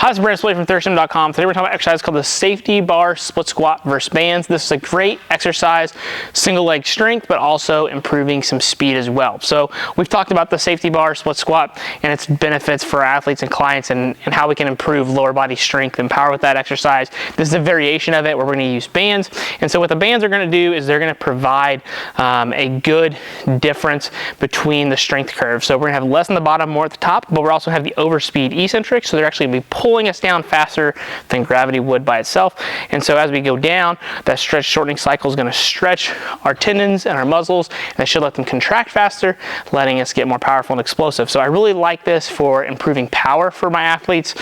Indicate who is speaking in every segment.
Speaker 1: Hi, this is Brandon from ThirstGym.com. Today we're talking about an exercise called the safety bar split squat versus bands. This is a great exercise, single leg strength, but also improving some speed as well. So we've talked about the safety bar split squat and its benefits for athletes and clients and how we can improve lower body strength and power with that exercise. This is a variation of it where we're going to use bands. And so what the bands are going to do is they're going to provide a good difference between the strength curve. So we're going to have less on the bottom, more at the top, but we're also going to have the overspeed eccentric. So they're actually going to be pulling us down faster than gravity would by itself. And so as we go down, that stretch shortening cycle is going to stretch our tendons and our muscles, and that should let them contract faster, letting us get more powerful and explosive. So I really like this for improving power for my athletes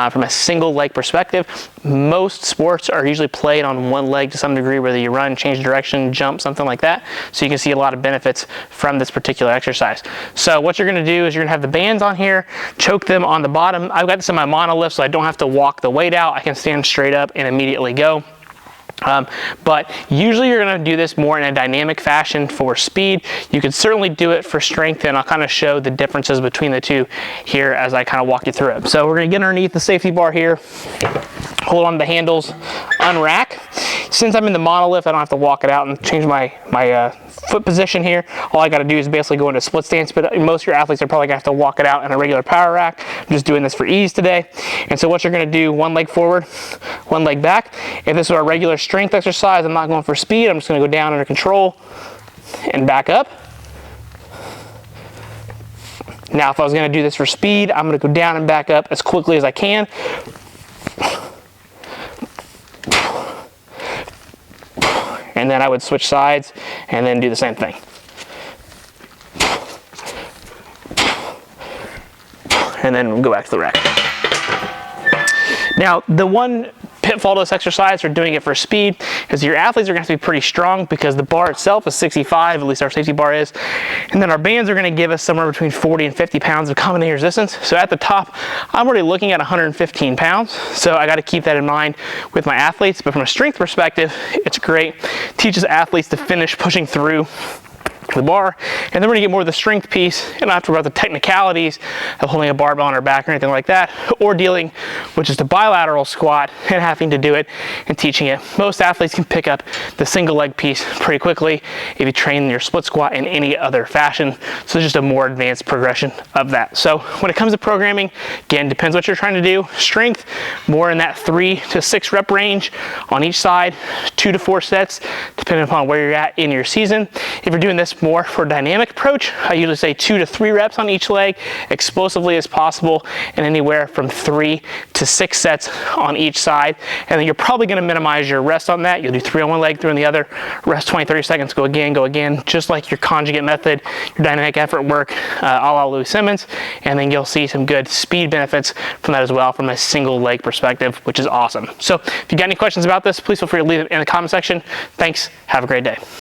Speaker 1: from a single leg perspective. Most sports are usually played on one leg to some degree, whether you run, change direction, jump, something like that. So you can see a lot of benefits from this particular exercise. So what you're going to do is you're going to have the bands on here, choke them on the bottom. I've got this in my monolift, so I don't have to walk the weight out. I can stand straight up and immediately go. But usually you're going to do this more in a dynamic fashion for speed. You could certainly do it for strength, and I'll kind of show the differences between the two here as I kind of walk you through it. So we're going to get underneath the safety bar here, hold on to the handles, unrack. Since I'm in the monolift, I don't have to walk it out and change my foot position here. All I got to do is basically go into split stance, but most of your athletes are probably going to have to walk it out in a regular power rack. I'm just doing this for ease today. And so what you're going to do, one leg forward, one leg back. If this were a regular strength exercise, I'm not going for speed. I'm just going to go down under control and back up. Now, if I was going to do this for speed, I'm going to go down and back up as quickly as I can. And then I would switch sides and then do the same thing. And then go back to the rack. Now, the one pitfall to this exercise for doing it for speed is your athletes are going to have to be pretty strong because the bar itself is 65, at least our safety bar is. And then our bands are going to give us somewhere between 40 and 50 pounds of combination resistance. So at the top, I'm already looking at 115 pounds. So I got to keep that in mind with my athletes. But from a strength perspective, it's great. Teaches athletes to finish pushing through the bar, and then we're gonna get more of the strength piece and not have to worry about the technicalities of holding a barbell on our back or anything like that, or dealing with just a bilateral squat and having to do it and teaching it. Most athletes can pick up the single leg piece pretty quickly if you train your split squat in any other fashion. So there's just a more advanced progression of that. So when it comes to programming, again, depends what you're trying to do. Strength, more in that 3 to 6 rep range on each side, 2 to 4 sets, depending upon where you're at in your season. If you're doing this more for a dynamic approach, I usually say 2 to 3 reps on each leg, explosively as possible, and anywhere from 3 to 6 sets on each side. And then you're probably going to minimize your rest on that. You'll do 3 on one leg, 3 on the other, rest 20, 30 seconds, go again, just like your conjugate method, your dynamic effort work, a la Louis Simmons, and then you'll see some good speed benefits from that as well from a single leg perspective, which is awesome. So if you got any questions about this, please feel free to leave it in the comment section. Thanks. Have a great day.